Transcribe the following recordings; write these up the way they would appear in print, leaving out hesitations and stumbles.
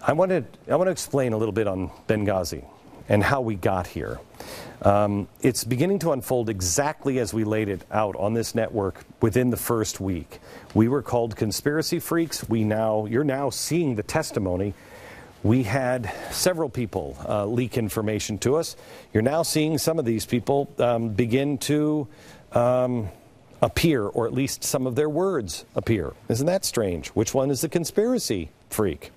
I want to explain a little bit on Benghazi and how we got here. It's beginning to unfold exactly as we laid it out on this network within the first week. We were called conspiracy freaks. You're now seeing the testimony. We had several people leak information to us. You're now seeing some of these people begin to appear, or at least some of their words appear. Isn't that strange? Which one is the conspiracy freak?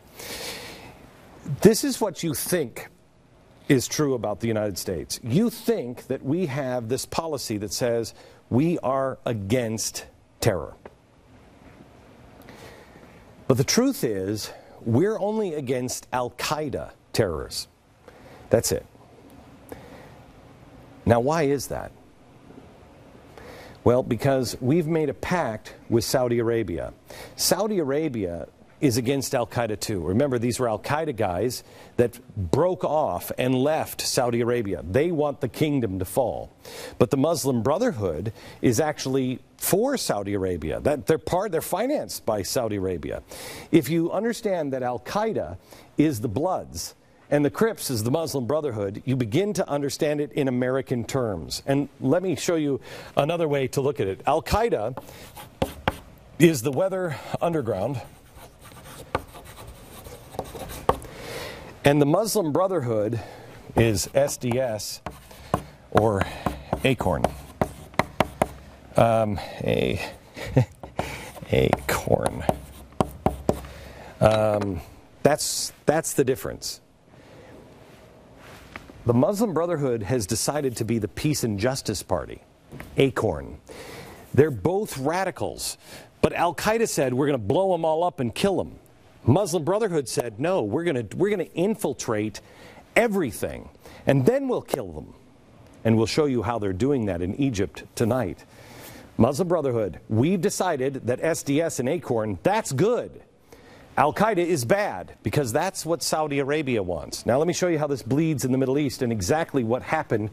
This is what you think is true about the United States. You think that we have this policy that says we are against terror. But the truth is, we're only against Al-Qaeda terrorists. That's it. Now, why is that? Well, because we've made a pact with Saudi Arabia. Saudi Arabia is against Al-Qaeda too. Remember, these were Al-Qaeda guys that broke off and left Saudi Arabia. They want the kingdom to fall. But the Muslim Brotherhood is actually for Saudi Arabia. They're financed by Saudi Arabia. If you understand that Al-Qaeda is the Bloods and the Crips is the Muslim Brotherhood, you begin to understand it in American terms. And let me show you another way to look at it. Al-Qaeda is the Weather Underground, and the Muslim Brotherhood is SDS, or Acorn. Acorn. That's the difference. The Muslim Brotherhood has decided to be the Peace and Justice Party, Acorn. They're both radicals, but Al-Qaeda said we're going to blow them all up and kill them. Muslim Brotherhood said, no, we're going to infiltrate everything, and then we'll kill them. And we'll show you how they're doing that in Egypt tonight. Muslim Brotherhood, we've decided that SDS and Acorn, that's good. Al-Qaeda is bad, because that's what Saudi Arabia wants. Now let me show you how this bleeds in the Middle East and exactly what happened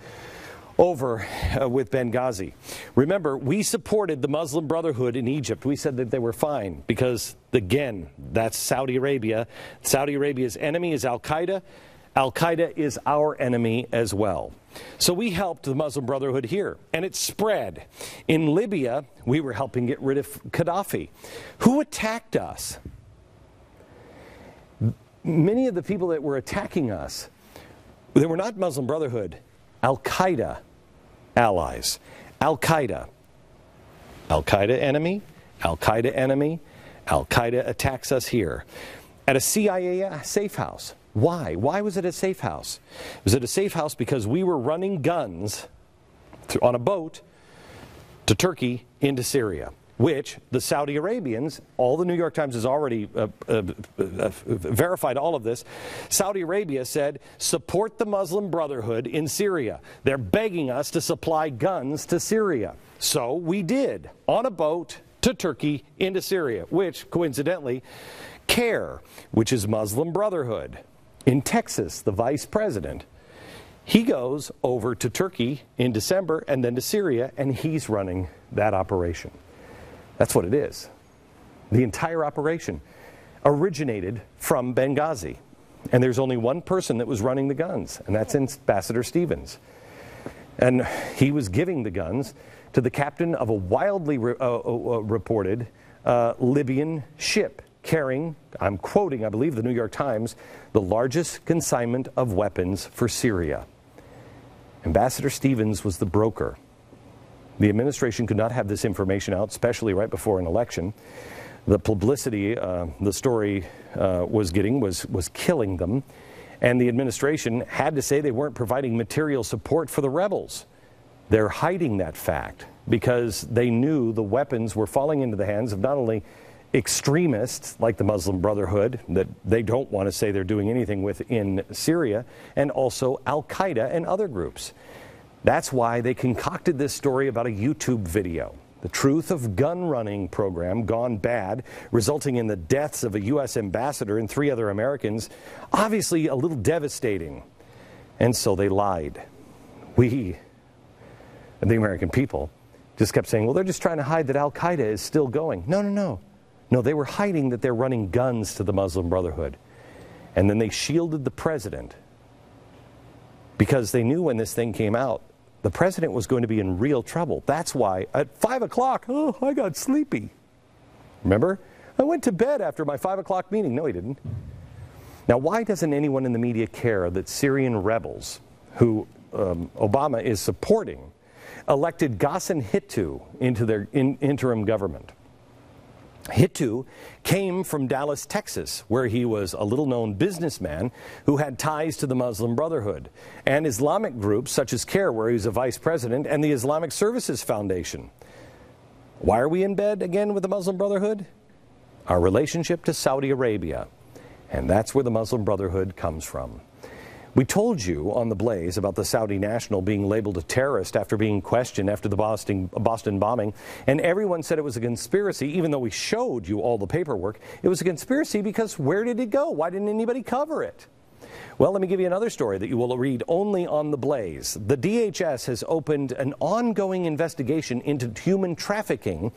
over with Benghazi. Remember, we supported the Muslim Brotherhood in Egypt. We said that they were fine because, again, that's Saudi Arabia. Saudi Arabia's enemy is Al-Qaeda. Al-Qaeda is our enemy as well. So we helped the Muslim Brotherhood here, and it spread. In Libya, we were helping get rid of Gaddafi. Who attacked us? Many of the people that were attacking us, they were not Muslim Brotherhood, Al-Qaeda allies. Al-Qaeda. Al-Qaeda enemy, Al-Qaeda enemy, Al-Qaeda attacks us here. At a CIA safe house. Why? Why was it a safe house? Was it a safe house because we were running guns on a boat to Turkey into Syria, which the Saudi Arabians, all the New York Times has already verified all of this. Saudi Arabia said, support the Muslim Brotherhood in Syria. They're begging us to supply guns to Syria. So we did, on a boat to Turkey into Syria, which, coincidentally, CARE, which is Muslim Brotherhood. In Texas, the vice president, he goes over to Turkey in December and then to Syria, and he's running that operation. That's what it is. The entire operation originated from Benghazi. And there's only one person that was running the guns, and that's Ambassador Stevens. And he was giving the guns to the captain of a wildly reported Libyan ship carrying, I'm quoting, I believe, the New York Times, the largest consignment of weapons for Syria. Ambassador Stevens was the broker. The administration could not have this information out, especially right before an election. The publicity the story was getting was killing them. And the administration had to say they weren't providing material support for the rebels. They're hiding that fact because they knew the weapons were falling into the hands of not only extremists like the Muslim Brotherhood that they don't want to say they're doing anything with in Syria, and also Al-Qaeda and other groups. That's why they concocted this story about a YouTube video. The Truth of Gun Running program gone bad, resulting in the deaths of a U.S. ambassador and 3 other Americans. Obviously a little devastating. And so they lied. We, the American people, just kept saying, well, they're just trying to hide that Al-Qaeda is still going. No, no, no. No, they were hiding that they're running guns to the Muslim Brotherhood. And then they shielded the president because they knew when this thing came out, the president was going to be in real trouble. That's why at 5 o'clock, oh, I got sleepy. Remember? I went to bed after my 5 o'clock meeting. No, he didn't. Now, why doesn't anyone in the media care that Syrian rebels, who Obama is supporting, elected Ghassan Hittu into their interim government? Hittu came from Dallas, Texas, where he was a little-known businessman who had ties to the Muslim Brotherhood and Islamic groups such as CARE, where he was a vice president, and the Islamic Services Foundation. Why are we in bed again with the Muslim Brotherhood? Our relationship to Saudi Arabia, and that's where the Muslim Brotherhood comes from. We told you on The Blaze about the Saudi national being labeled a terrorist after being questioned after the Boston bombing, and everyone said it was a conspiracy, even though we showed you all the paperwork. It was a conspiracy because where did it go? Why didn't anybody cover it? Well, let me give you another story that you will read only on The Blaze. The DHS has opened an ongoing investigation into human trafficking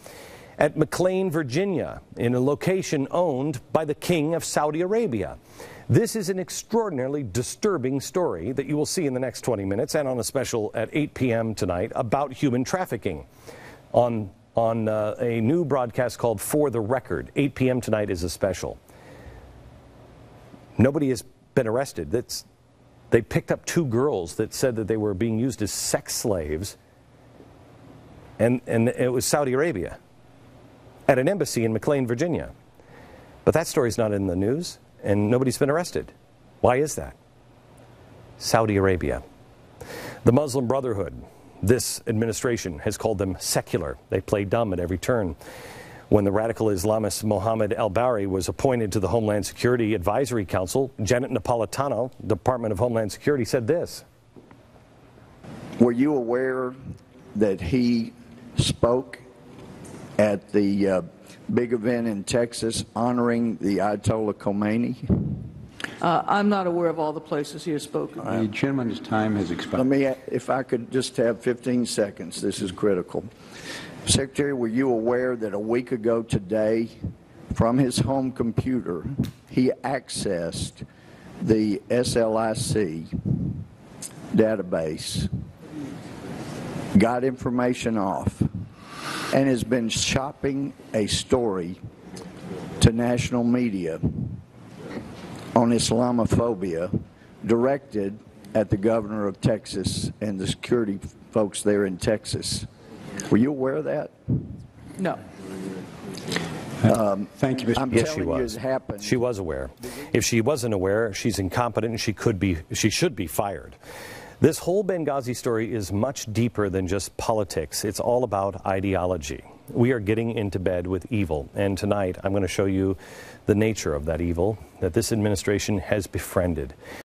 at McLean, Virginia, in a location owned by the King of Saudi Arabia. This is an extraordinarily disturbing story that you will see in the next 20 minutes and on a special at 8 p.m. tonight about human trafficking on a new broadcast called For the Record. 8 p.m. tonight is a special. Nobody has been arrested. They picked up 2 girls that said that they were being used as sex slaves, and it was Saudi Arabia at an embassy in McLean, Virginia. But that story's not in the news, and nobody's been arrested. Why is that? Saudi Arabia. The Muslim Brotherhood, this administration has called them secular. They play dumb at every turn. When the radical Islamist Mohammed al-Bari was appointed to the Homeland Security Advisory Council, Janet Napolitano, Department of Homeland Security, said this. Were you aware that he spoke at the big event in Texas honoring the Ayatollah Khomeini? I'm not aware of all the places he has spoken. The gentleman's time has expired. If I could just have 15 seconds, this is critical. Secretary, were you aware that a week ago today, from his home computer, he accessed the SLIC database, got information off, and has been shopping a story to national media on Islamophobia directed at the governor of Texas and the security folks there in Texas? Were you aware of that? No. Thank you, Mr. I'm Yes, she telling you was. it happened. She was aware. If she wasn't aware, she's incompetent and she should be fired. This whole Benghazi story is much deeper than just politics. It's all about ideology. We are getting into bed with evil, and tonight I'm going to show you the nature of that evil that this administration has befriended.